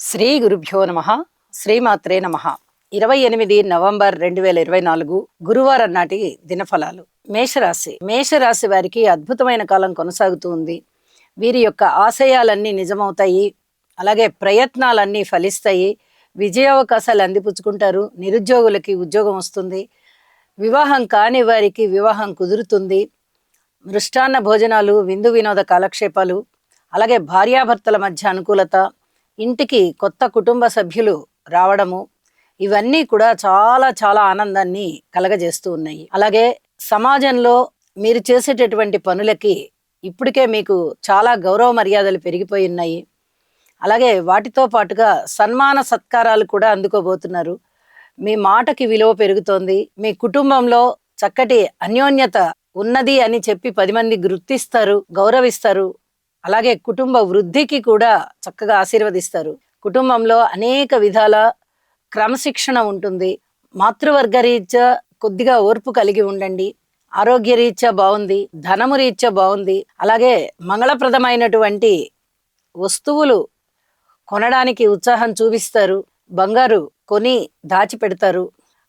శ్రీ గురుభ్యో నమ. శ్రీమాత్రే నమ. 28 నవంబర్ 2024 గురువారం నాటి దినఫలాలు. మేషరాశి వారికి అద్భుతమైన కాలం కొనసాగుతూ ఉంది. వీరి యొక్క ఆశయాలన్నీ నిజమవుతాయి, అలాగే ప్రయత్నాలన్నీ ఫలిస్తాయి, విజయావకాశాలు అందిపుచ్చుకుంటారు. నిరుద్యోగులకి ఉద్యోగం వస్తుంది, వివాహం కాని వారికి వివాహం కుదురుతుంది. మృష్టాన్న భోజనాలు, విందు వినోద కాలక్షేపాలు, అలాగే భార్యాభర్తల మధ్య అనుకూలత, ఇంటికి కొత్త కుటుంబ సభ్యులు రావడము, ఇవన్నీ కూడా చాలా చాలా ఆనందాన్ని కలగజేస్తూ ఉన్నాయి. అలాగే సమాజంలో మీరు చేసేటటువంటి పనులకి ఇప్పటికే మీకు చాలా గౌరవ మర్యాదలు పెరిగిపోయి ఉన్నాయి. అలాగే వాటితో పాటుగా సన్మాన సత్కారాలు కూడా అందుకోబోతున్నారు. మీ మాటకి విలువ పెరుగుతోంది. మీ కుటుంబంలో చక్కటి అన్యోన్యత ఉన్నది అని చెప్పి 10 మంది గుర్తిస్తారు, గౌరవిస్తారు. అలాగే కుటుంబ వృద్ధికి కూడా చక్కగా ఆశీర్వదిస్తారు. కుటుంబంలో అనేక విధాల క్రమశిక్షణ ఉంటుంది. మాతృవర్గ రీత్యా కొద్దిగా ఓర్పు కలిగి ఉండండి. ఆరోగ్య రీత్యా బాగుంది, ధనము రీత్యా బాగుంది. అలాగే మంగళప్రదమైనటువంటి వస్తువులు కొనడానికి ఉత్సాహం చూపిస్తారు. బంగారు కొని దాచిపెడతారు.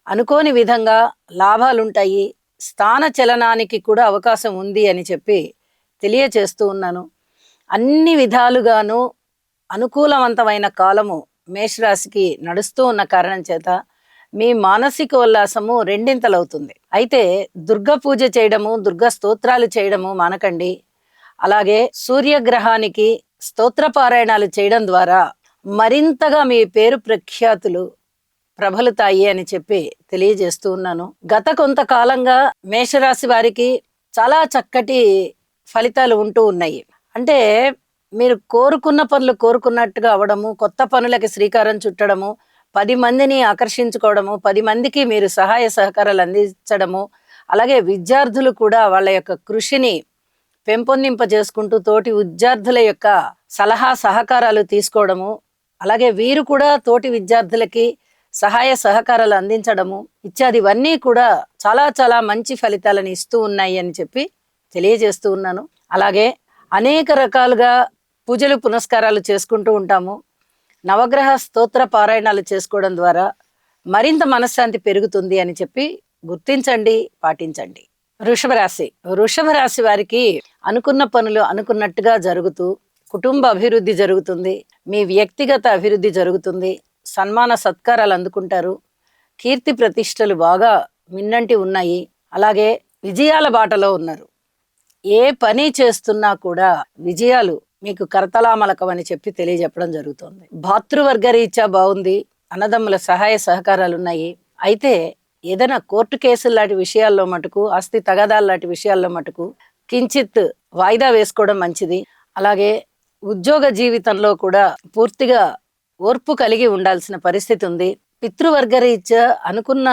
అనుకోని విధంగా లాభాలుంటాయి. స్థాన చలనానికి కూడా అవకాశం ఉంది అని చెప్పి తెలియచేస్తూ ఉన్నాను. అన్ని విధాలుగాను అనుకూలవంతమైన కాలము మేషరాశికి నడుస్తూ ఉన్న కారణం చేత మీ మానసిక ఉల్లాసము రెండింతలవుతుంది. అయితే దుర్గ పూజ చేయడము, దుర్గ స్తోత్రాలు చేయడము మానకండి. అలాగే సూర్యగ్రహానికి స్తోత్ర పారాయణాలు చేయడం ద్వారా మరింతగా మీ పేరు ప్రఖ్యాతులు ప్రబలుతాయి అని చెప్పి తెలియజేస్తూ ఉన్నాను. గత కొంతకాలంగా మేషరాశి వారికి చాలా చక్కటి ఫలితాలు ఉంటూ ఉన్నాయి. అంటే మీరు కోరుకున్న పనులు కోరుకున్నట్టుగా అవడము, కొత్త పనులకి శ్రీకారం చుట్టడము, 10 మందిని ఆకర్షించుకోవడము, 10 మందికి మీరు సహాయ సహకారాలు అందించడము, అలాగే విద్యార్థులు కూడా వాళ్ళ యొక్క కృషిని పెంపొందింపజేసుకుంటూ తోటి విద్యార్థుల యొక్క సలహా సహకారాలు తీసుకోవడము, అలాగే వీరు కూడా తోటి విద్యార్థులకి సహాయ సహకారాలు అందించడము ఇత్యాదివన్నీ కూడా చాలా చాలా మంచి ఫలితాలను ఇస్తూ ఉన్నాయి అని చెప్పి తెలియజేస్తూ ఉన్నాను. అలాగే అనేక రకాలుగా పూజలు పునస్కారాలు చేసుకుంటూ ఉంటాము. నవగ్రహ స్తోత్ర పారాయణాలు చేసుకోవడం ద్వారా మరింత మనశ్శాంతి పెరుగుతుంది అని చెప్పి గుర్తించండి, పాటించండి. వృషభ రాశి వారికి అనుకున్న పనులు అనుకున్నట్టుగా జరుగుతూ కుటుంబ అభివృద్ధి జరుగుతుంది. మీ వ్యక్తిగత అభివృద్ధి జరుగుతుంది. సన్మాన సత్కారాలు అందుకుంటారు. కీర్తి ప్రతిష్టలు బాగా మిన్నంటి ఉన్నాయి. అలాగే విజయాల బాటలో ఉన్నారు. ఏ పని చేస్తున్నా కూడా విజయాలు మీకు కరతలామలకం అని చెప్పి తెలియజెప్పడం జరుగుతుంది. భాతృవర్గ రీత్యా బాగుంది. అన్నదమ్ముల సహాయ సహకారాలు ఉన్నాయి. అయితే ఏదైనా కోర్టు కేసులు లాంటి విషయాల్లో మటుకు, ఆస్తి తగాదాల లాంటి విషయాల్లో మటుకు కించిత్ వాయిదా వేసుకోవడం మంచిది. అలాగే ఉద్యోగ జీవితంలో కూడా పూర్తిగా ఓర్పు కలిగి ఉండాల్సిన పరిస్థితి ఉంది. పితృవర్గ రీత్యా అనుకున్న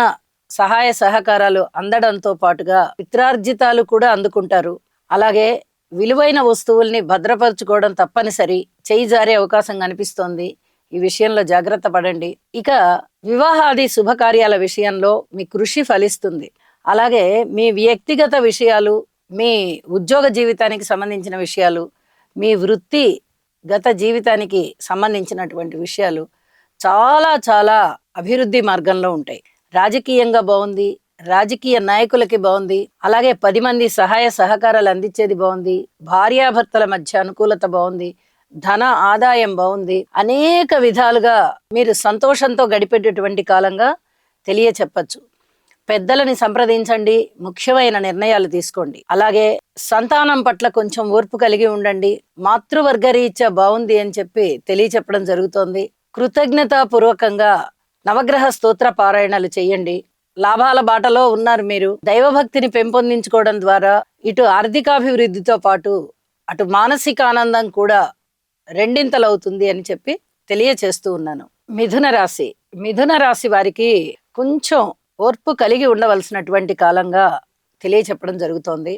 సహాయ సహకారాలు అందడంతో పాటుగా పిత్రార్జితాలు కూడా అందుకుంటారు. అలాగే విలువైన వస్తువుల్ని భద్రపరచుకోవడం తప్పనిసరి. చేయి జారే అవకాశం కనిపిస్తోంది. ఈ విషయంలో జాగ్రత్త పడండి. ఇక వివాహాది శుభకార్యాల విషయంలో మీ కృషి ఫలిస్తుంది. అలాగే మీ వ్యక్తిగత విషయాలు, మీ ఉద్యోగ జీవితానికి సంబంధించిన విషయాలు, మీ వృత్తి గత జీవితానికి సంబంధించినటువంటి విషయాలు చాలా చాలా అభివృద్ధి మార్గంలో ఉంటాయి. రాజకీయంగా బాగుంది, రాజకీయ నాయకులకి బాగుంది. అలాగే 10 మంది సహాయ సహకారాలు అందించేది బాగుంది. భార్యాభర్తల మధ్య అనుకూలత బాగుంది. ధన ఆదాయం బాగుంది. అనేక విధాలుగా మీరు సంతోషంతో గడిపేటటువంటి కాలంగా తెలియచెప్పచ్చు. పెద్దలని సంప్రదించండి, ముఖ్యమైన నిర్ణయాలు తీసుకోండి. అలాగే సంతానం పట్ల కొంచెం ఓర్పు కలిగి ఉండండి. మాతృవర్గ రీత్యా బాగుంది అని చెప్పి తెలియచెప్పడం జరుగుతోంది. కృతజ్ఞతాపూర్వకంగా నవగ్రహ స్తోత్ర పారాయణాలు చేయండి. లాభాల బాటలో ఉన్నారు మీరు. దైవభక్తిని పెంపొందించుకోవడం ద్వారా ఇటు ఆర్థికాభివృద్ధితో పాటు అటు మానసిక ఆనందం కూడా రెండింతలవుతుంది అని చెప్పి తెలియచేస్తూ ఉన్నాను. మిథున రాశి వారికి కొంచెం ఓర్పు కలిగి ఉండవలసినటువంటి కాలంగా తెలియచెప్పడం జరుగుతోంది.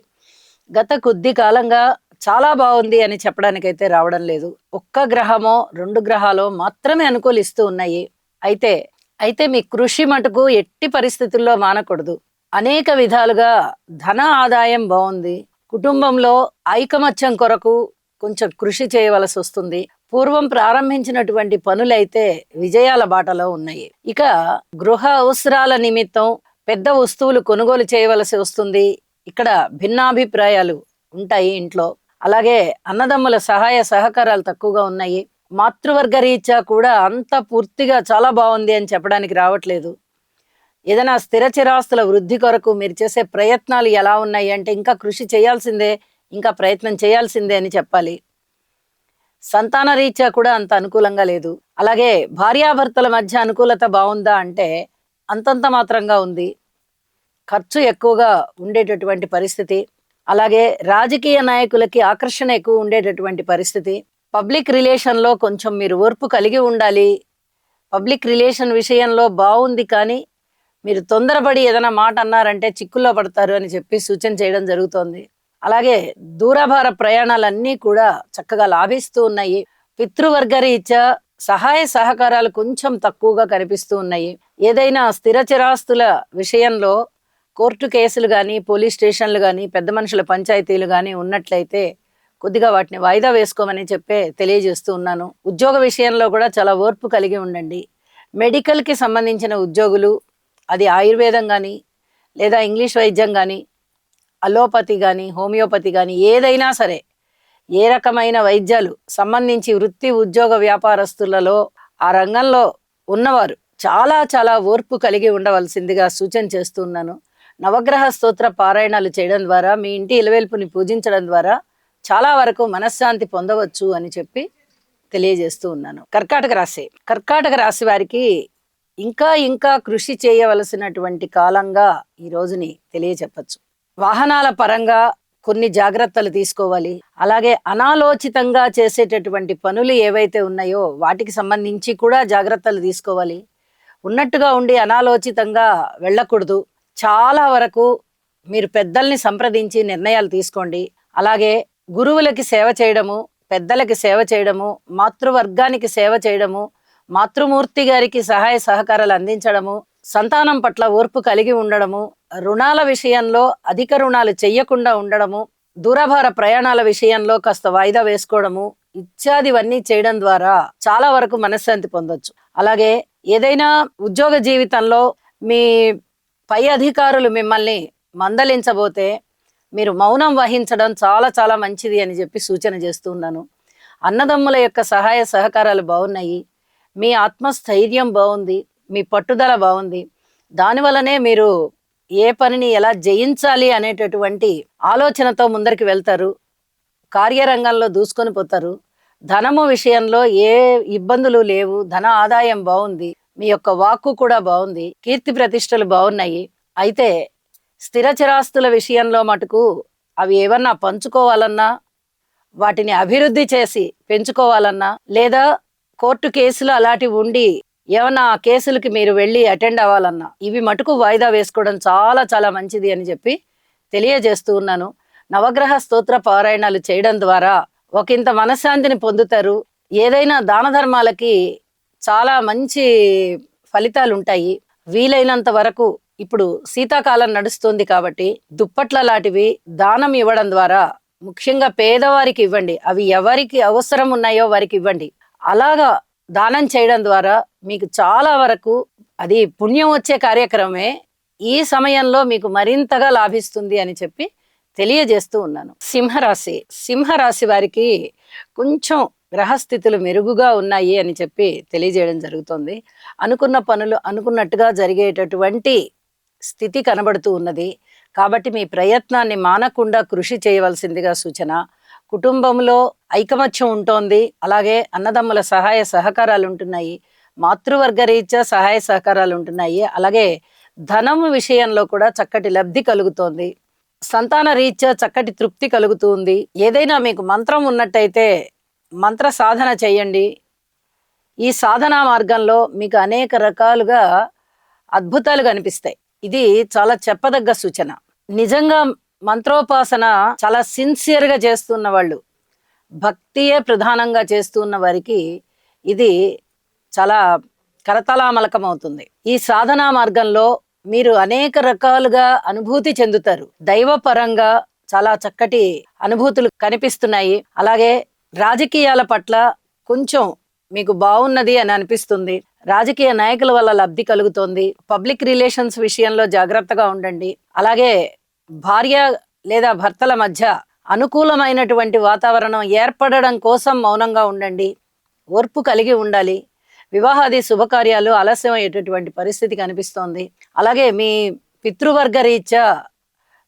గత కొద్ది కాలంగా చాలా బాగుంది అని చెప్పడానికైతే రావడం లేదు. 1 గ్రహమో 2 గ్రహాలో మాత్రమే అనుకూలిస్తూ ఉన్నాయి. అయితే మీ కృషి మటుకు ఎట్టి పరిస్థితుల్లో మానకూడదు. అనేక విధాలుగా ధన ఆదాయం బాగుంది. కుటుంబంలో ఐకమత్యం కొరకు కొంచెం కృషి చేయవలసి వస్తుంది. పూర్వం ప్రారంభించినటువంటి పనులైతే విజయాల బాటలో ఉన్నాయి. ఇక గృహ అవసరాల నిమిత్తం పెద్ద వస్తువులు కొనుగోలు చేయవలసి వస్తుంది. ఇక్కడ భిన్నాభిప్రాయాలు ఉంటాయి ఇంట్లో. అలాగే అన్నదమ్ముల సహాయ సహకారాలు తక్కువగా ఉన్నాయి. మాతృవర్గ రీత్యా కూడా అంత పూర్తిగా చాలా బాగుంది అని చెప్పడానికి రావట్లేదు. ఏదైనా స్థిర చిరాస్తుల వృద్ధి కొరకు మీరు చేసే ప్రయత్నాలు ఎలా ఉన్నాయి అంటే ఇంకా కృషి చేయాల్సిందే, ఇంకా ప్రయత్నం చేయాల్సిందే అని చెప్పాలి. సంతాన రీత్యా కూడా అంత అనుకూలంగా లేదు. అలాగే భార్యాభర్తల మధ్య అనుకూలత బాగుందా అంటే అంతంత మాత్రంగా ఉంది. ఖర్చు ఎక్కువగా ఉండేటటువంటి పరిస్థితి. అలాగే రాజకీయ నాయకులకి ఆకర్షణ ఎక్కువ ఉండేటటువంటి పరిస్థితి. పబ్లిక్ రిలేషన్లో కొంచెం మీరు ఓర్పు కలిగి ఉండాలి. పబ్లిక్ రిలేషన్ విషయంలో బాగుంది, కానీ మీరు తొందరపడి ఏదైనా మాట అన్నారంటే చిక్కుల్లో పడతారు అని చెప్పి సూచన చేయడం జరుగుతోంది. అలాగే దూరభార ప్రయాణాలన్నీ కూడా చక్కగా లాభిస్తూ ఉన్నాయి. పితృవర్గ రీత్యా సహాయ సహకారాలు కొంచెం తక్కువగా కనిపిస్తూ ఉన్నాయి. ఏదైనా స్థిర చిరాస్తుల విషయంలో కోర్టు కేసులు కానీ, పోలీస్ స్టేషన్లు కానీ, పెద్ద మనుషుల పంచాయతీలు కానీ ఉన్నట్లయితే కొద్దిగా వాటిని వాయిదా వేసుకోమని తెలియజేస్తూ ఉన్నాను. ఉద్యోగ విషయంలో కూడా చాలా ఓర్పు కలిగి ఉండండి. మెడికల్కి సంబంధించిన ఉద్యోగులు, అది ఆయుర్వేదం కానీ, లేదా ఇంగ్లీష్ వైద్యం కానీ, అలోపతి కానీ, హోమియోపతి కానీ, ఏదైనా సరే ఏ రకమైన వైద్యాలు సంబంధించి వృత్తి ఉద్యోగ వ్యాపారస్తులలో ఆ రంగంలో ఉన్నవారు చాలా చాలా ఓర్పు కలిగి ఉండవలసిందిగా సూచన చేస్తున్నాను. నవగ్రహ స్తోత్ర పారాయణాలు చేయడం ద్వారా, మీ ఇంటి ఇలవేల్పుని పూజించడం ద్వారా చాలా వరకు మనశ్శాంతి పొందవచ్చు అని తెలియజేస్తూ ఉన్నాను. కర్కాటక రాశి వారికి ఇంకా ఇంకా కృషి చేయవలసినటువంటి కాలంగా ఈ రోజుని తెలియచెప్పచ్చు. వాహనాల పరంగా కొన్ని జాగ్రత్తలు తీసుకోవాలి. అలాగే అనాలోచితంగా చేసేటటువంటి పనులు ఏవైతే ఉన్నాయో వాటికి సంబంధించి కూడా జాగ్రత్తలు తీసుకోవాలి. ఉన్నట్టుగా ఉండి అనాలోచితంగా వెళ్ళకూడదు. చాలా వరకు మీరు పెద్దల్ని సంప్రదించి నిర్ణయాలు తీసుకోండి. అలాగే గురువులకి సేవ చేయడము, పెద్దలకి సేవ చేయడము, మాతృవర్గానికి సేవ చేయడము, మాతృమూర్తి గారికి సహాయ సహకారాలు అందించడము, సంతానం పట్ల ఓర్పు కలిగి ఉండడము, రుణాల విషయంలో అధిక రుణాలు చెయ్యకుండా ఉండడము, దూరభార ప్రయాణాల విషయంలో కాస్త వాయిదా వేసుకోవడము ఇత్యాదివన్నీ చేయడం ద్వారా చాలా వరకు మనశ్శాంతి పొందొచ్చు. అలాగే ఏదైనా ఉద్యోగ జీవితంలో మీ పై అధికారులు మిమ్మల్ని మందలించబోతే మీరు మౌనం వహించడం చాలా చాలా మంచిది అని సూచన చేస్తున్నాను. అన్నదమ్ముల యొక్క సహాయ సహకారాలు బాగున్నాయి. మీ ఆత్మస్థైర్యం బాగుంది, మీ పట్టుదల బాగుంది. దానివల్లనే మీరు ఏ పనిని ఎలా జయించాలి అనేటటువంటి ఆలోచనతో ముందరికి వెళ్తారు. కార్యరంగంలో దూసుకొని పోతారు. ధనము విషయంలో ఏ ఇబ్బందులు లేవు. ధన ఆదాయం బాగుంది. మీ యొక్క వాక్కు కూడా బాగుంది. కీర్తి ప్రతిష్టలు బాగున్నాయి. అయితే స్థిర చిరాస్తుల విషయంలో మటుకు అవి ఏమన్నా పంచుకోవాలన్నా, వాటిని అభివృద్ధి చేసి పెంచుకోవాలన్నా, లేదా కోర్టు కేసులు అలాంటివి ఉండి ఏమన్నా ఆ కేసులకి మీరు వెళ్ళి అటెండ్ అవ్వాలన్నా, ఇవి మటుకు వాయిదా వేసుకోవడం చాలా చాలా మంచిది అని తెలియజేస్తూ ఉన్నాను. నవగ్రహ స్తోత్ర పారాయణాలు చేయడం ద్వారా ఒకంత మనశ్శాంతిని పొందుతారు. ఏదైనా దాన ధర్మాలకి చాలా మంచి ఫలితాలు ఉంటాయి. వీలైనంత వరకు ఇప్పుడు శీతాకాలం నడుస్తుంది కాబట్టి దుప్పట్ల లాంటివి దానం ఇవ్వడం ద్వారా, ముఖ్యంగా పేదవారికి ఇవ్వండి. అవి ఎవరికి అవసరం ఉన్నాయో వారికి ఇవ్వండి. అలాగా దానం చేయడం ద్వారా మీకు చాలా వరకు అది పుణ్యం వచ్చే కార్యక్రమే. ఈ సమయంలో మీకు మరింతగా లాభిస్తుంది అని తెలియజేస్తూ ఉన్నాను. సింహరాశి వారికి కొంచెం గ్రహస్థితులు మెరుగుగా ఉన్నాయి అని తెలియజేయడం జరుగుతుంది. అనుకున్న పనులు అనుకున్నట్టుగా జరిగేటటువంటి స్థితి కనబడుతూ ఉన్నది. కాబట్టి మీ ప్రయత్నాన్ని మానకుండా కృషి చేయవలసిందిగా సూచన. కుటుంబంలో ఐకమత్యం ఉంటోంది. అలాగే అన్నదమ్ముల సహాయ సహకారాలు ఉంటున్నాయి. మాతృవర్గ రీత్యా సహాయ సహకారాలు ఉంటున్నాయి. అలాగే ధనము విషయంలో కూడా చక్కటి లబ్ధి కలుగుతోంది. సంతాన రీత్యా చక్కటి తృప్తి కలుగుతుంది. ఏదైనా మీకు మంత్రం ఉన్నట్టయితే మంత్ర సాధన చేయండి. ఈ సాధనా మార్గంలో మీకు అనేక రకాలుగా అద్భుతాలు కనిపిస్తాయి. ఇది చాలా చెప్పదగ్గ సూచన. నిజంగా మంత్రోపాసన చాలా సిన్సియర్గా చేస్తున్న వాళ్ళు, భక్తియే ప్రధానంగా చేస్తున్న వారికి ఇది చాలా కరతలామలకం అవుతుంది. ఈ సాధనా మార్గంలో మీరు అనేక రకాలుగా అనుభూతి చెందుతారు. దైవపరంగా చాలా చక్కటి అనుభూతులు కనిపిస్తున్నాయి. అలాగే రాజకీయాల పట్ల కొంచెం మీకు బాగున్నది అని అనిపిస్తుంది. రాజకీయ నాయకుల వల్ల లబ్ధి కలుగుతోంది. పబ్లిక్ రిలేషన్స్ విషయంలో జాగ్రత్తగా ఉండండి. అలాగే భార్య లేదా భర్తల మధ్య అనుకూలమైనటువంటి వాతావరణం ఏర్పడడం కోసం మౌనంగా ఉండండి. ఓర్పు కలిగి ఉండాలి. వివాహాది శుభకార్యాలు ఆలస్యం అయ్యేటటువంటి పరిస్థితి కనిపిస్తోంది. అలాగే మీ పితృవర్గ రీత్యా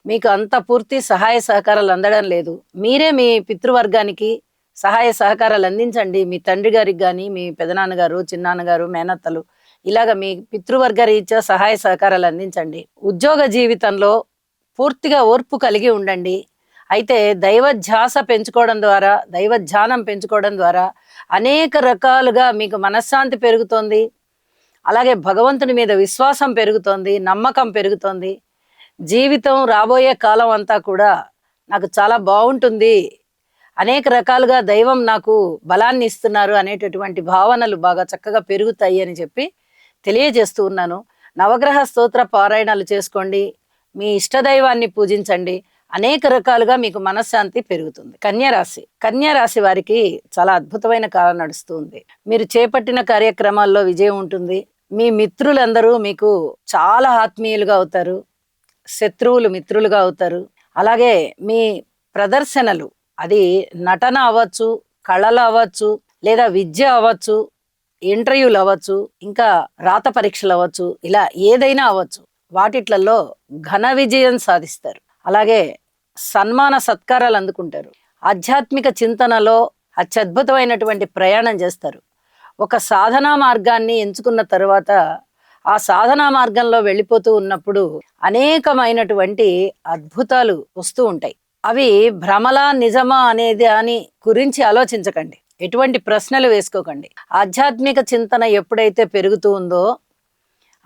మీకు అంత పూర్తి సహాయ సహకారాలు అందడం లేదు. మీరే మీ పితృవర్గానికి సహాయ సహకారాలు అందించండి. మీ తండ్రి గారికి కానీ, మీ పెదనాన్నగారు, చిన్నాన్నగారు, మేనత్తలు ఇలాగ మీ పితృవర్గ రీత్యా సహాయ సహకారాలు అందించండి. ఉద్యోగ జీవితంలో పూర్తిగా ఓర్పు కలిగి ఉండండి. అయితే దైవ ధ్యాస పెంచుకోవడం ద్వారా, దైవ ధ్యానం పెంచుకోవడం ద్వారా అనేక రకాలుగా మీకు మనశ్శాంతి పెరుగుతోంది. అలాగే భగవంతుని మీద విశ్వాసం పెరుగుతోంది, నమ్మకం పెరుగుతోంది. జీవితం రాబోయే కాలం అంతా కూడా నాకు చాలా బాగుంటుంది, అనేక రకాలుగా దైవం నాకు బలాన్ని ఇస్తున్నారు అనేటటువంటి భావనలు బాగా చక్కగా పెరుగుతాయి అని చెప్పి తెలియజేస్తూ ఉన్నాను. నవగ్రహ స్తోత్ర పారాయణాలు చేసుకోండి. మీ ఇష్టదైవాన్ని పూజించండి. అనేక రకాలుగా మీకు మనశ్శాంతి పెరుగుతుంది. కన్యారాశి వారికి చాలా అద్భుతమైన కాలం నడుస్తుంది. మీరు చేపట్టిన కార్యక్రమాల్లో విజయం ఉంటుంది. మీ మిత్రులందరూ మీకు చాలా ఆత్మీయులుగా అవుతారు. శత్రువులు మిత్రులుగా అవుతారు. అలాగే మీ ప్రదర్శనలు, అది నటన అవ్వచ్చు, కళలు అవ్వచ్చు, లేదా విద్య అవ్వచ్చు, ఇంటర్వ్యూలు అవ్వచ్చు, ఇంకా రాత పరీక్షలు అవ్వచ్చు, ఇలా ఏదైనా అవ్వచ్చు, వాటిట్లలో ఘన విజయం సాధిస్తారు. అలాగే సన్మాన సత్కారాలు అందుకుంటారు. ఆధ్యాత్మిక చింతనలో అత్యద్భుతమైనటువంటి ప్రయాణం చేస్తారు. ఒక సాధనా మార్గాన్ని ఎంచుకున్న తరువాత ఆ సాధనా మార్గంలో వెళ్ళిపోతూ ఉన్నప్పుడు అనేకమైనటువంటి అద్భుతాలు వస్తూ ఉంటాయి. అవి భ్రమలా నిజమా అనేది అని గురించి ఆలోచించకండి. ఎటువంటి ప్రశ్నలు వేసుకోకండి. ఆధ్యాత్మిక చింతన ఎప్పుడైతే పెరుగుతూ ఉందో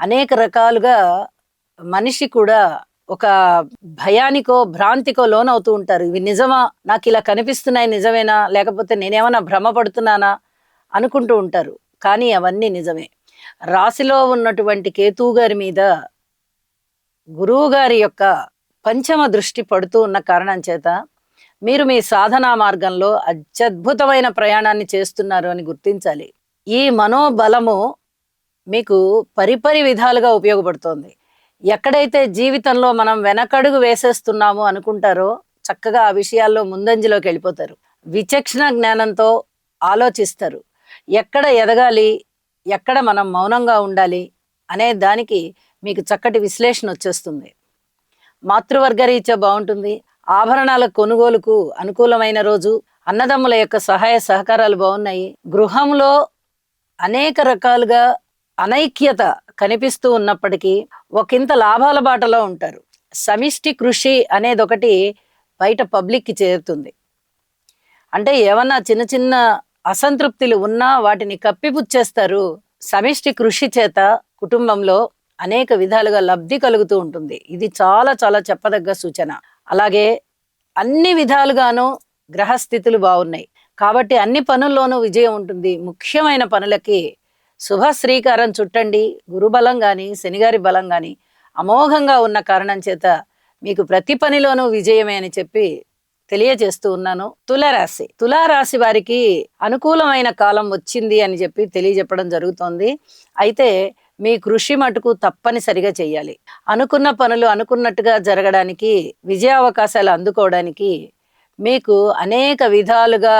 అనేక రకాలుగా మనిషి కూడా ఒక భయానికో భ్రాంతికో లోనవుతూ ఉంటారు. ఇవి నిజమా, నాకు ఇలా కనిపిస్తున్నాయి నిజమేనా, లేకపోతే నేనేమన్నా భ్రమపడుతున్నానా అనుకుంటూ ఉంటారు. కానీ అవన్నీ నిజమే. రాశిలో ఉన్నటువంటి కేతువు గారి మీద గురువు గారి యొక్క పంచమ దృష్టి పడుతూ ఉన్న కారణం చేత మీరు మీ సాధనా మార్గంలో అత్యద్భుతమైన ప్రయాణాన్ని చేస్తున్నారు అని గుర్తించాలి. ఈ మనోబలము మీకు పరిపరి విధాలుగా ఉపయోగపడుతోంది. ఎక్కడైతే జీవితంలో మనం వెనకడుగు వేసేస్తున్నాము అనుకుంటారో చక్కగా ఆ విషయాల్లో ముందంజలోకి వెళ్ళిపోతారు. విచక్షణ జ్ఞానంతో ఆలోచిస్తారు. ఎక్కడ ఎదగాలి, ఎక్కడ మనం మౌనంగా ఉండాలి అనే దానికి మీకు చక్కటి విశ్లేషణ వచ్చేస్తుంది. మాతృవర్గ రీత్యా బాగుంటుంది. ఆభరణాల కొనుగోలుకు అనుకూలమైన రోజు. అన్నదమ్ముల యొక్క సహాయ సహకారాలు బాగున్నాయి. గృహంలో అనేక రకాలుగా అనైక్యత కనిపిస్తూ ఉన్నప్పటికీ ఒకంత లాభాల బాటలో ఉంటారు. సమిష్టి కృషి అనేది ఒకటి బయట పబ్లిక్కి చేరుతుంది. అంటే ఏమన్నా చిన్న చిన్న అసంతృప్తులు ఉన్నా వాటిని కప్పిపుచ్చేస్తారు. సమిష్టి కృషి చేత కుటుంబంలో అనేక విధాలుగా లబ్ధి కలుగుతూ ఉంటుంది. ఇది చాలా చాలా చెప్పదగ్గ సూచన. అలాగే అన్ని విధాలుగాను గ్రహస్థితులు బాగున్నాయి కాబట్టి అన్ని పనుల్లోనూ విజయం ఉంటుంది. ముఖ్యమైన పనులకి శుభ శ్రీకారం చుట్టండి. గురుబలం గాని శనిగారి బలం గాని అమోఘంగా ఉన్న కారణం చేత మీకు ప్రతి పనిలోనూ విజయమే అని చెప్పి తెలియజేస్తూ ఉన్నాను. తులారాశి వారికి అనుకూలమైన కాలం వచ్చింది అని చెప్పి తెలియజెప్పడం జరుగుతోంది. అయితే మీ కృషి మటుకు తప్పనిసరిగా చేయాలి. అనుకున్న పనులు అనుకున్నట్టుగా జరగడానికి, విజయావకాశాలు అందుకోవడానికి మీకు అనేక విధాలుగా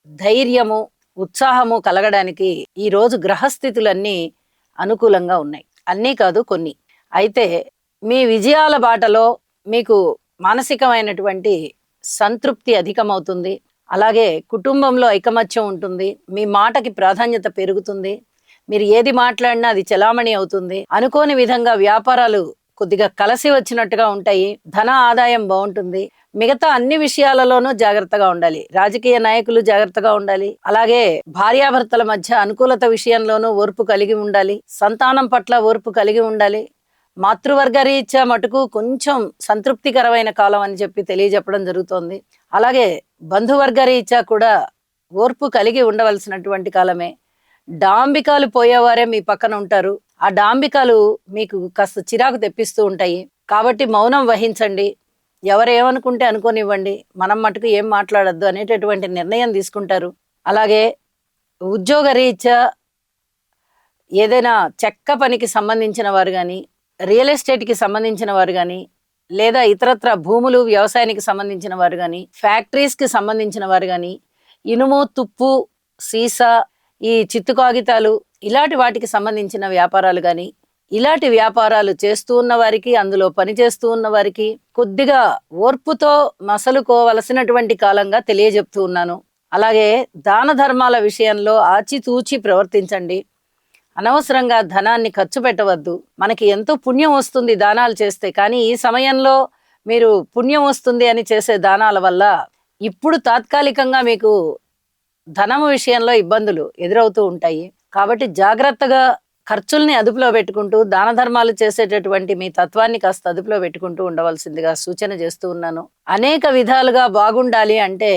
ధైర్యము, ఉత్సాహము కలగడానికి ఈరోజు గ్రహస్థితులన్నీ అనుకూలంగా ఉన్నాయి. అన్నీ కాదు, కొన్ని. అయితే మీ విజయాల బాటలో మీకు మానసికమైనటువంటి సంతృప్తి అధికమవుతుంది. అలాగే కుటుంబంలో ఐకమత్యం ఉంటుంది. మీ మాటకి ప్రాధాన్యత పెరుగుతుంది. మీరు ఏది మాట్లాడినా అది చెలామణి అవుతుంది. అనుకోని విధంగా వ్యాపారాలు కొద్దిగా కలిసి వచ్చినట్టుగా ఉంటాయి. ధన ఆదాయం బాగుంటుంది. మిగతా అన్ని విషయాలలోనూ జాగ్రత్తగా ఉండాలి. రాజకీయ నాయకులు జాగ్రత్తగా ఉండాలి. అలాగే భార్యాభర్తల మధ్య అనుకూలత విషయంలోనూ ఓర్పు కలిగి ఉండాలి. సంతానం పట్ల ఓర్పు కలిగి ఉండాలి. మాతృవర్గ రీత్యా మటుకు కొంచెం సంతృప్తికరమైన కాలం అని చెప్పి తెలియజెప్పడం జరుగుతోంది. అలాగే బంధువర్గ రీత్యా కూడా ఓర్పు కలిగి ఉండవలసినటువంటి కాలమే. డాంబికాలు పోయేవారే మీ పక్కన ఉంటారు. ఆ డాంబికాలు మీకు కాస్త చిరాకు తెప్పిస్తూ ఉంటాయి. కాబట్టి మౌనం వహించండి. ఎవరు ఏమనుకుంటే అనుకోనివ్వండి, మనం మటుకు ఏం మాట్లాడొద్దు అనేటటువంటి నిర్ణయం తీసుకుంటారు. అలాగే ఉద్యోగ రీత్యా ఏదైనా చెక్క పనికి సంబంధించిన వారు గాని, రియల్ ఎస్టేట్‌కి సంబంధించిన వారు గాని, లేదా ఇతరత్ర భూములు, వ్యవసాయానికి సంబంధించిన వారు గాని, ఫ్యాక్టరీస్‌కి సంబంధించిన వారు గాని, ఇనుము, తుప్పు, సీసా, ఈ చిత్తు కాగితాలు ఇలాంటి వాటికి సంబంధించిన వ్యాపారాలు గాని, ఇలాంటి వ్యాపారాలు చేస్తూ ఉన్న వారికి, అందులో పనిచేస్తూ ఉన్న వారికి కొద్దిగా ఓర్పుతో మసలుకోవలసినటువంటి కాలంగా తెలియజెప్తూ ఉన్నాను. అలాగే దాన ధర్మాల విషయంలో ఆచితూచి ప్రవర్తించండి. అనవసరంగా ధనాన్ని ఖర్చు పెట్టవద్దు. మనకి ఎంతో పుణ్యం వస్తుంది దానాలు చేస్తే, కానీ ఈ సమయంలో మీరు పుణ్యం వస్తుంది అని చేసే దానాల వల్ల ఇప్పుడు తాత్కాలికంగా మీకు ధనము విషయంలో ఇబ్బందులు ఎదురవుతూ ఉంటాయి. కాబట్టి జాగ్రత్తగా ఖర్చుల్ని అదుపులో పెట్టుకుంటూ దాన ధర్మాలు చేసేటటువంటి మీ తత్వాన్ని కాస్త అదుపులో పెట్టుకుంటూ ఉండవలసిందిగా సూచన చేస్తూ ఉన్నాను. అనేక విధాలుగా బాగుండాలి అంటే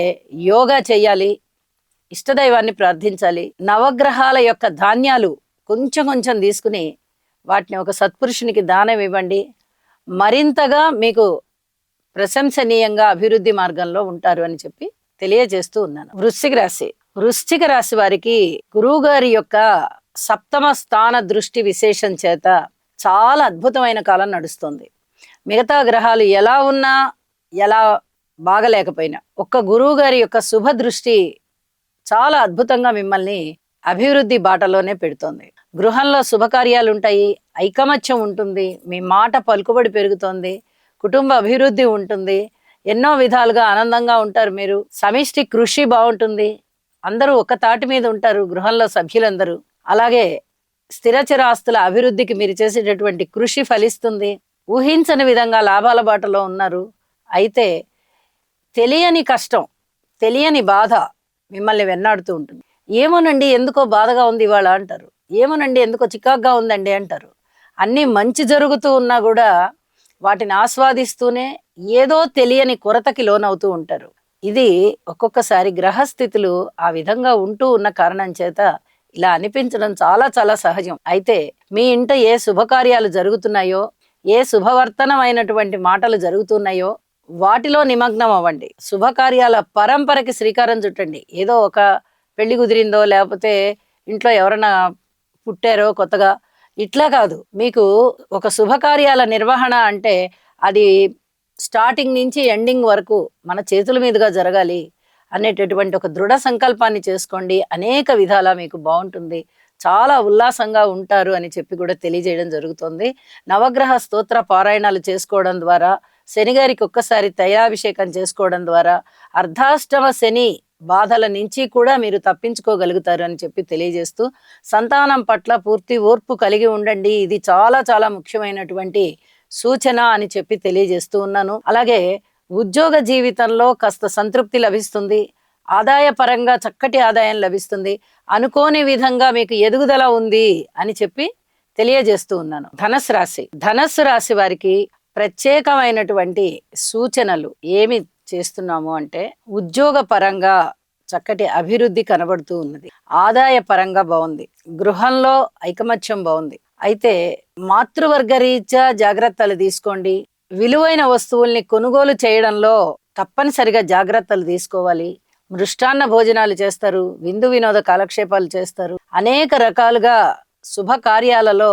యోగా చేయాలి, ఇష్టదైవాన్ని ప్రార్థించాలి, నవగ్రహాల యొక్క ధాన్యాలు కొంచెం కొంచెం తీసుకుని వాటిని ఒక సత్పురుషునికి దానం ఇవ్వండి. మరింతగా మీకు ప్రశంసనీయంగా అభివృద్ధి మార్గంలో ఉంటారు అని చెప్పి తెలియజేస్తూ ఉన్నాను. వృశ్చిక రాశి వారికి గురువు గారి యొక్క సప్తమ స్థాన దృష్టి విశేషం చేత చాలా అద్భుతమైన కాలం నడుస్తుంది. మిగతా గ్రహాలు ఎలా ఉన్నా, ఎలా బాగలేకపోయినా ఒక్క గురువు గారి యొక్క శుభ దృష్టి చాలా అద్భుతంగా మిమ్మల్ని అభివృద్ధి బాటలోనే పెడుతోంది. గృహంలో శుభకార్యాలు ఉంటాయి, ఐకమత్యం ఉంటుంది, మీ మాట పలుకుబడి పెరుగుతోంది, కుటుంబ అభివృద్ధి ఉంటుంది, ఎన్నో విధాలుగా ఆనందంగా ఉంటారు. మీరు సమిష్టి కృషి బాగుంటుంది, అందరూ ఒక తాటి మీద ఉంటారు గృహంలో సభ్యులందరూ. అలాగే స్థిరచర ఆస్తుల అభివృద్ధికి మీరు చేసేటటువంటి కృషి ఫలిస్తుంది. ఊహించని విధంగా లాభాల బాటలో ఉన్నారు. అయితే తెలియని కష్టం, తెలియని బాధ మిమ్మల్ని వెన్నాడుతూ ఉంటుంది. ఏమోనండి ఎందుకో బాధగా ఉంది ఇవాళ అంటారు, ఏమోనండి ఎందుకో చికాగ్గా ఉందండి అంటారు. అన్నీ మంచి జరుగుతూ ఉన్నా కూడా వాటిని ఆస్వాదిస్తూనే ఏదో తెలియని కొరతకి లోనవుతూ ఉంటారు. ఇది ఒక్కొక్కసారి గ్రహస్థితులు ఆ విధంగా ఉంటూ ఉన్న కారణం చేత ఇలా అనిపించడం చాలా చాలా సహజం. అయితే మీ ఇంట ఏ శుభకార్యాలు జరుగుతున్నాయో, ఏ శుభవర్తనమైనటువంటి మాటలు జరుగుతున్నాయో వాటిలో నిమగ్నం అవ్వండి. శుభకార్యాల పరంపరకి శ్రీకారం చుట్టండి. ఏదో ఒక పెళ్లి కుదిరిందో, లేకపోతే ఇంట్లో ఎవరైనా పుట్టారో కొత్తగా, ఇట్లా కాదు. మీకు ఒక శుభకార్యాల నిర్వహణ అంటే అది స్టార్టింగ్ నుంచి ఎండింగ్ వరకు మన చేతుల మీదుగా జరగాలి అనేటటువంటి ఒక దృఢ సంకల్పాన్ని చేసుకోండి. అనేక విధాలా మీకు బాగుంటుంది, చాలా ఉల్లాసంగా ఉంటారు అని చెప్పి కూడా తెలియజేయడం జరుగుతుంది. నవగ్రహ స్తోత్ర పారాయణాలు చేసుకోవడం ద్వారా, శనిగారికి ఒక్కసారి తైలాభిషేకం చేసుకోవడం ద్వారా అర్ధాష్టమ శని బాధల నుంచి కూడా మీరు తప్పించుకోగలుగుతారు అని చెప్పి తెలియజేస్తూ, సంతానం పట్ల పూర్తి ఓర్పు కలిగి ఉండండి. ఇది చాలా చాలా ముఖ్యమైనటువంటి సూచన అని చెప్పి తెలియజేస్తూ ఉన్నాను. అలాగే ఉద్యోగ జీవితంలో కాస్త సంతృప్తి లభిస్తుంది, ఆదాయ పరంగా చక్కటి ఆదాయం లభిస్తుంది, అనుకోని విధంగా మీకు ఎదుగుదల ఉంది అని చెప్పి తెలియజేస్తూ ఉన్నాను. ధనస్సు రాశి వారికి ప్రత్యేకమైనటువంటి సూచనలు ఏమి చేస్తున్నాము అంటే, ఉద్యోగ పరంగా చక్కటి అభివృద్ధి కనబడుతూ ఉన్నది, ఆదాయ పరంగా బాగుంది, గృహంలో ఐకమత్యం బాగుంది. అయితే మాతృవర్గ రీత్యా జాగ్రత్తలు తీసుకోండి. విలువైన వస్తువుల్ని కొనుగోలు చేయడంలో తప్పనిసరిగా జాగ్రత్తలు తీసుకోవాలి. మృష్టాన్న భోజనాలు చేస్తారు, విందు వినోద కాలక్షేపాలు చేస్తారు, అనేక రకాలుగా శుభకార్యాలలో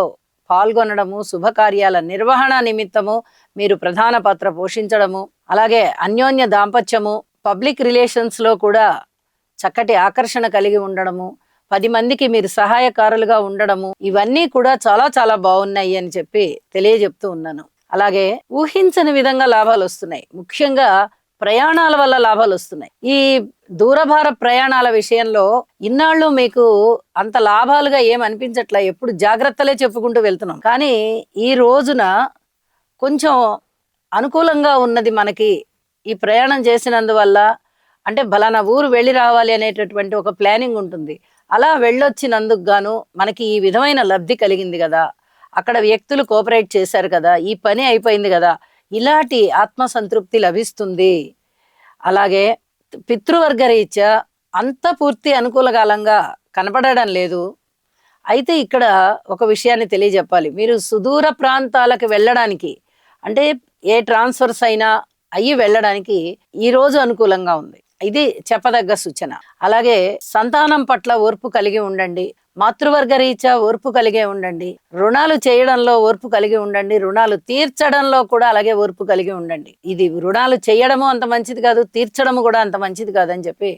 పాల్గొనడము, శుభకార్యాల నిర్వహణ నిమిత్తము మీరు ప్రధాన పాత్ర పోషించడము, అలాగే అన్యోన్య దాంపత్యము, పబ్లిక్ రిలేషన్స్ లో కూడా చక్కటి ఆకర్షణ కలిగి ఉండడము, 10 మందికి మీరు సహాయకారులుగా ఉండడము, ఇవన్నీ కూడా చాలా చాలా బాగున్నాయి అని చెప్పి తెలియజెప్తూ ఉన్నాను. అలాగే ఊహించని విధంగా లాభాలు వస్తున్నాయి, ముఖ్యంగా ప్రయాణాల వల్ల లాభాలు వస్తున్నాయి. ఈ దూరభార ప్రయాణాల విషయంలో ఇన్నాళ్ళు మీకు అంత లాభాలుగా ఏం అనిపించట్లా, ఎప్పుడు జాగ్రత్తలే చెప్పుకుంటూ వెళ్తున్నాం. కానీ ఈ రోజున కొంచెం అనుకూలంగా ఉన్నది మనకి ఈ ప్రయాణం చేసినందువల్ల. అంటే బలానా ఊరు వెళ్ళి రావాలి అనేటటువంటి ఒక ప్లానింగ్ ఉంటుంది. అలా వెళ్ళొచ్చినందుకు గాను మనకి ఈ విధమైన లబ్ధి కలిగింది కదా, అక్కడ వ్యక్తులు కోఆపరేట్ చేశారు కదా, ఈ పని అయిపోయింది కదా, ఇలాంటి ఆత్మసంతృప్తి లభిస్తుంది. అలాగే పితృవర్గ రీత్యా అంత పూర్తి అనుకూలకాలంగా కనపడడం లేదు. అయితే ఇక్కడ ఒక విషయాన్ని తెలియజెప్పాలి. మీరు సుదూర ప్రాంతాలకు వెళ్ళడానికి, అంటే ఏ ట్రాన్స్ఫర్స్ అయినా, అయ్యి వెళ్ళడానికి ఈ రోజు అనుకూలంగా ఉంది. ఇది చెప్పదగ్గ సూచన. అలాగే సంతానం పట్ల ఓర్పు కలిగి ఉండండి. మాతృవర్గ రీత్యా ఓర్పు కలిగే ఉండండి. రుణాలు చేయడంలో ఓర్పు కలిగి ఉండండి. రుణాలు తీర్చడంలో కూడా అలాగే ఓర్పు కలిగి ఉండండి. ఇది రుణాలు చేయడము అంత మంచిది కాదు, తీర్చడము కూడా అంత మంచిది కాదని చెప్పి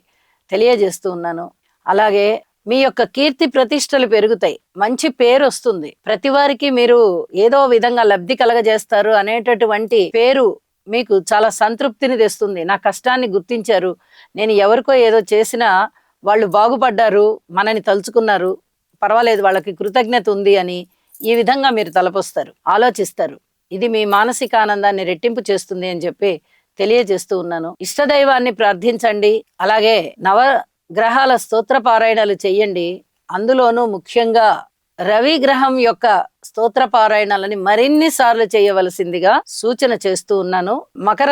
తెలియజేస్తూ ఉన్నాను. అలాగే మీ యొక్క కీర్తి ప్రతిష్టలు పెరుగుతాయి, మంచి పేరు వస్తుంది, ప్రతి వారికి మీరు ఏదో విధంగా లబ్ధి కలగజేస్తారు అనేటటువంటి పేరు మీకు చాలా సంతృప్తిని తెస్తుంది. నా కష్టాన్ని గుర్తించారు, నేను ఎవరికో ఏదో చేసినా వాళ్ళు బాగుపడ్డారు, మనని తలుచుకున్నారు, పర్వాలేదు వాళ్ళకి కృతజ్ఞత ఉంది అని ఈ విధంగా మీరు తలపొస్తారు, ఆలోచిస్తారు. ఇది మీ మానసిక ఆనందాన్ని రెట్టింపు చేస్తుంది అని చెప్పి తెలియజేస్తూ ఉన్నాను. ఇష్టదైవాన్ని ప్రార్థించండి. అలాగే నవగ్రహాల స్తోత్ర పారాయణలు చెయ్యండి. అందులోనూ ముఖ్యంగా రవి గ్రహం యొక్క స్తోత్ర పారాయణాలని మరిన్ని సార్లు చేయవలసిందిగా సూచన చేస్తూ ఉన్నాను. మకర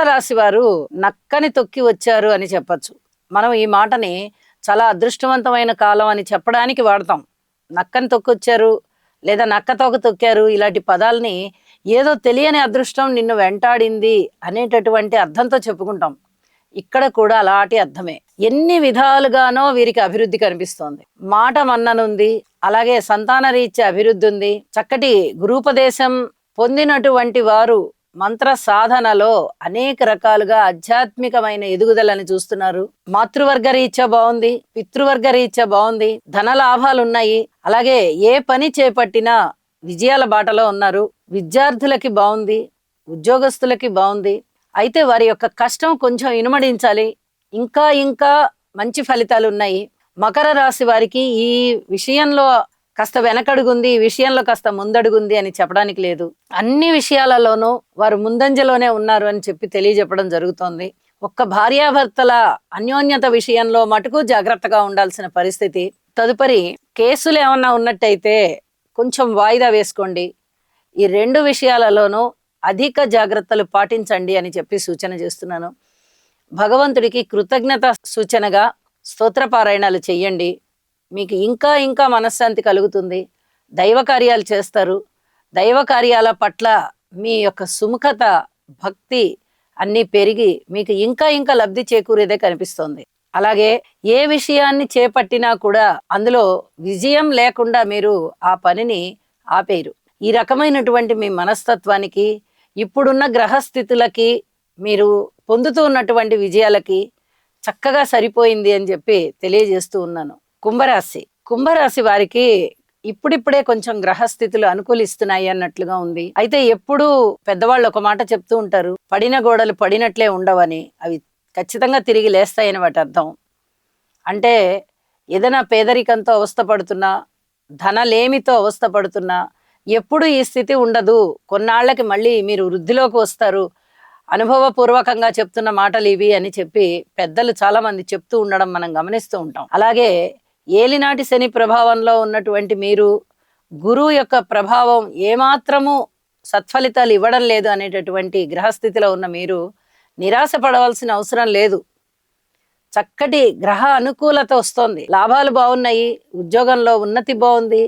రాశి వారు నక్కని తొక్కి వచ్చారు అని చెప్పచ్చు. మనం ఈ మాటని చాలా అదృష్టవంతమైన కాలం అని చెప్పడానికి వాడతాం. నక్కని తొక్కొచ్చారు లేదా నక్క తోక తొక్కారు, ఇలాంటి పదాలని ఏదో తెలియని అదృష్టం నిన్ను వెంటాడింది అనేటటువంటి అర్థంతో చెప్పుకుంటాం. ఇక్కడ కూడా అలాంటి అర్థమే. ఎన్ని విధాలుగానో వీరికి అభివృద్ధి కనిపిస్తోంది. మాట మన్ననుంది, అలాగే సంతాన రీత్యా అభివృద్ధి ఉంది. చక్కటి గురూపదేశం పొందినటువంటి వారు మంత్ర సాధనలో అనేక రకాలుగా ఆధ్యాత్మికమైన ఎదుగుదలని చూస్తున్నారు. మాతృవర్గ రీత్యా బాగుంది, పితృవర్గ రీత్యా బాగుంది, ధన లాభాలు ఉన్నాయి. అలాగే ఏ పని చేపట్టినా విజయాల బాటలో ఉన్నారు. విద్యార్థులకి బాగుంది, ఉద్యోగస్తులకి బాగుంది. అయితే వారి యొక్క కష్టం కొంచెం ఇనుమడించాలి, ఇంకా ఇంకా మంచి ఫలితాలు ఉన్నాయి. మకర రాశి వారికి ఈ విషయంలో కాస్త వెనకడుగుంది, ఈ విషయంలో కాస్త ముందడుగుంది అని చెప్పడానికి లేదు. అన్ని విషయాలలోనూ వారు ముందంజలోనే ఉన్నారు అని చెప్పి తెలియజెప్పడం జరుగుతోంది. ఒక్క భార్యాభర్తల అన్యోన్యత విషయంలో మటుకు జాగ్రత్తగా ఉండాల్సిన పరిస్థితి. తదుపరి కేసులు ఏమన్నా ఉన్నట్టయితే కొంచెం వాయిదా వేసుకోండి. ఈ రెండు విషయాలలోనూ అధిక జాగ్రత్తలు పాటించండి అని చెప్పి సూచన చేస్తున్నాను. భగవంతుడికి కృతజ్ఞత సూచనగా స్తోత్ర పారాయణాలు చెయ్యండి. మీకు ఇంకా ఇంకా మనశ్శాంతి కలుగుతుంది. దైవ కార్యాలు చేస్తారు. దైవ కార్యాల పట్ల మీ యొక్క సుముఖత, భక్తి అన్నీ పెరిగి మీకు ఇంకా ఇంకా లబ్ధి చేకూరేదే కనిపిస్తోంది. అలాగే ఏ విషయాన్ని చేపట్టినా కూడా అందులో విజయం లేకుండా మీరు ఆ పనిని ఆపేరు. ఈ రకమైనటువంటి మీ మనస్తత్వానికి, ఇప్పుడున్న గ్రహస్థితులకి, మీరు పొందుతూ ఉన్నటువంటి విజయాలకి చక్కగా సరిపోయింది అని చెప్పి తెలియజేస్తూ ఉన్నాను. కుంభరాశి వారికి ఇప్పుడిప్పుడే కొంచెం గ్రహస్థితులు అనుకూలిస్తున్నాయి అన్నట్లుగా ఉంది. అయితే ఎప్పుడూ పెద్దవాళ్ళు ఒక మాట చెప్తూ ఉంటారు, పడిన గోడలు పడినట్లే ఉండవని. అవి ఖచ్చితంగా తిరిగి లేస్తాయని వాటి అర్థం. అంటే ఏదైనా పేదరికంతో అవస్థపడుతున్నా, ధనలేమితో అవస్థపడుతున్నా ఎప్పుడు ఈ స్థితి ఉండదు, కొన్నాళ్లకి మళ్ళీ మీరు వృద్ధిలోకి వస్తారు, అనుభవపూర్వకంగా చెప్తున్న మాటలు ఇవి అని చెప్పి పెద్దలు చాలా మంది చెప్తూ ఉండడం మనం గమనిస్తూ ఉంటాం. అలాగే ఏలినాటి శని ప్రభావంలో ఉన్నటువంటి మీరు, గురువు యొక్క ప్రభావం ఏమాత్రము సత్ఫలితాలు ఇవ్వడం లేదు అనేటటువంటి గ్రహస్థితిలో ఉన్న మీరు నిరాశ పడవలసిన అవసరం లేదు. చక్కటి గ్రహ అనుకూలత వస్తోంది, లాభాలు బాగున్నాయి, ఉద్యోగంలో ఉన్నతి బాగుంది,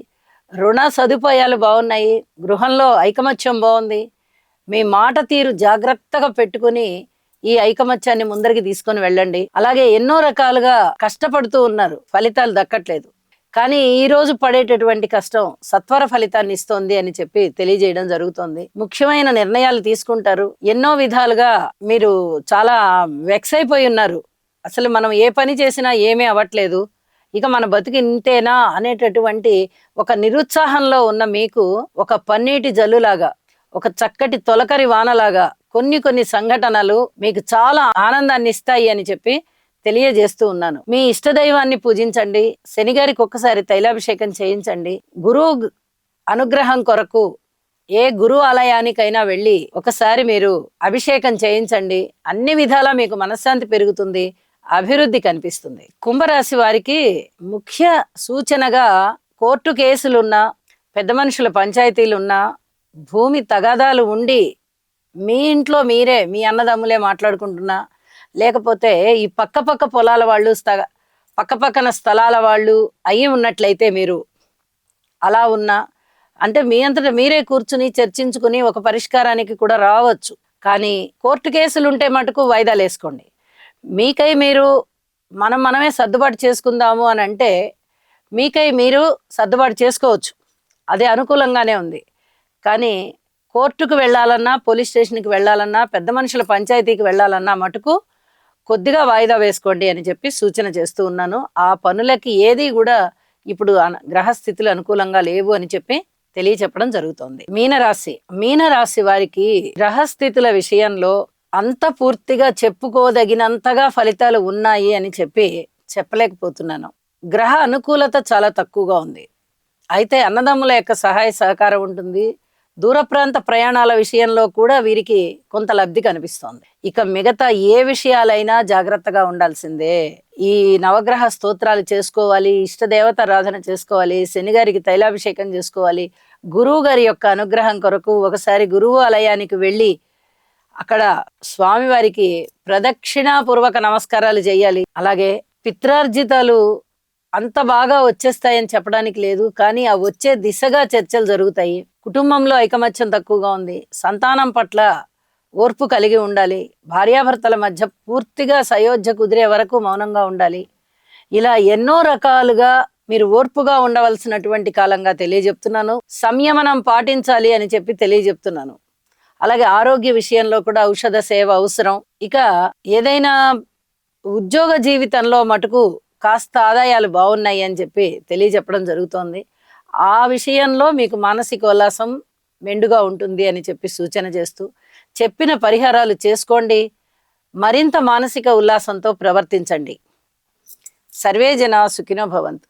రుణ సదుపాయాలు బాగున్నాయి, గృహంలో ఐకమత్యం బాగుంది. మీ మాట తీరు జాగ్రత్తగా పెట్టుకుని ఈ ఐకమత్యాన్ని ముందరికి తీసుకొని వెళ్ళండి. అలాగే ఎన్నో రకాలుగా కష్టపడుతూ ఉన్నారు, ఫలితాలు దక్కట్లేదు, కానీ ఈ రోజు పడేటటువంటి కష్టం సత్వర ఫలితాన్ని ఇస్తోంది అని చెప్పి తెలియజేయడం జరుగుతోంది. ముఖ్యమైన నిర్ణయాలు తీసుకుంటారు. ఎన్నో విధాలుగా మీరు చాలా వెక్స్ అయిపోయి ఉన్నారు. అసలు మనం ఏ పని చేసినా ఏమీ అవ్వట్లేదు, ఇక మన బతుకు ఇంతేనా అనేటటువంటి ఒక నిరుత్సాహంలో ఉన్న మీకు ఒక పన్నీటి జల్లులాగా, ఒక చక్కటి తొలకరి వానలాగా కొన్ని సంఘటనలు మీకు చాలా ఆనందాన్ని ఇస్తాయి అని చెప్పి తెలియజేస్తూ ఉన్నాను. మీ ఇష్టదైవాన్ని పూజించండి. శనిగారికి ఒక్కసారి తైలాభిషేకం చేయించండి. గురువు అనుగ్రహం కొరకు ఏ గురు ఆలయానికైనా వెళ్ళి ఒకసారి మీరు అభిషేకం చేయించండి. అన్ని విధాలా మీకు మనశ్శాంతి పెరుగుతుంది, అభివృద్ధి కనిపిస్తుంది. కుంభరాశి వారికి ముఖ్య సూచనగా కోర్టు కేసులున్నా, పెద్ద మనుషుల పంచాయతీలున్నా, భూమి తగాదాలు ఉండి మీ ఇంట్లో మీరే మీ అన్నదమ్ములే మాట్లాడుకుంటున్నా, లేకపోతే ఈ పక్క పొలాల వాళ్ళు, పక్కన స్థలాల వాళ్ళు అయి ఉన్నట్లయితే, మీరు అలా ఉన్నా అంటే మీ అంతటా మీరే కూర్చుని చర్చించుకుని ఒక పరిష్కారానికి కూడా రావచ్చు. కానీ కోర్టు కేసులు ఉంటే మటుకు వాయిదాలు వేసుకోండి. మీకై మీరు మనమే సర్దుబాటు చేసుకుందాము అని అంటే మీకై మీరు సర్దుబాటు చేసుకోవచ్చు, అదే అనుకూలంగానే ఉంది. కానీ కోర్టుకు వెళ్ళాలన్నా, పోలీస్ స్టేషన్కి వెళ్ళాలన్నా, పెద్ద మనుషుల పంచాయతీకి వెళ్ళాలన్నా మటుకు కొద్దిగా వాయిదా వేసుకోండి అని చెప్పి సూచన చేస్తూ ఉన్నాను. ఆ పనులకి ఏది కూడా ఇప్పుడు గ్రహస్థితులు అనుకూలంగా లేవు అని చెప్పి తెలియచెప్పడం జరుగుతోంది. మీనరాశి వారికి గ్రహస్థితుల విషయంలో అంత పూర్తిగా చెప్పుకోదగినంతగా ఫలితాలు ఉన్నాయి అని చెప్పి చెప్పలేకపోతున్నాను. గ్రహ అనుకూలత చాలా తక్కువగా ఉంది. అయితే అన్నదమ్ముల యొక్క సహాయ సహకారం ఉంటుంది. దూర ప్రాంత ప్రయాణాల విషయంలో కూడా వీరికి కొంత లబ్ధి కనిపిస్తోంది. ఇక మిగతా ఏ విషయాలైనా జాగ్రత్తగా ఉండాల్సిందే. ఈ నవగ్రహ స్తోత్రాలు చేసుకోవాలి, ఇష్టదేవత ఆరాధన చేసుకోవాలి, శనిగారికి తైలాభిషేకం చేసుకోవాలి, గురువు గారి యొక్క అనుగ్రహం కొరకు ఒకసారి గురువు ఆలయానికి వెళ్ళి అక్కడ స్వామివారికి ప్రదక్షిణాపూర్వక నమస్కారాలు చేయాలి. అలాగే పిత్రార్జితాలు అంత బాగా వచ్చేస్తాయని చెప్పడానికి లేదు, కానీ ఆ వచ్చే దిశగా చర్చలు జరుగుతాయి. కుటుంబంలో ఐకమత్యం తక్కువగా ఉంది. సంతానం పట్ల ఓర్పు కలిగి ఉండాలి. భార్యాభర్తల మధ్య పూర్తిగా సయోధ్య కుదిరే వరకు మౌనంగా ఉండాలి. ఇలా ఎన్నో రకాలుగా మీరు ఓర్పుగా ఉండవలసినటువంటి కాలంగా తెలియజెప్తున్నాను. సంయమనం పాటించాలి అని చెప్పి తెలియజెప్తున్నాను. అలాగే ఆరోగ్య విషయంలో కూడా ఔషధ సేవ అవసరం. ఇక ఏదైనా ఉద్యోగ జీవితంలో మటుకు కాస్త ఆదాయాలు బాగున్నాయి అని చెప్పి తెలియజెప్పడం జరుగుతోంది. ఆ విషయంలో మీకు మానసిక ఉల్లాసం మెండుగా ఉంటుంది అని చెప్పి సూచన చేస్తూ చెప్పిన పరిహారాలు చేసుకోండి. మరింత మానసిక ఉల్లాసంతో ప్రవర్తించండి. సర్వే జనా సుఖినో భవంతు.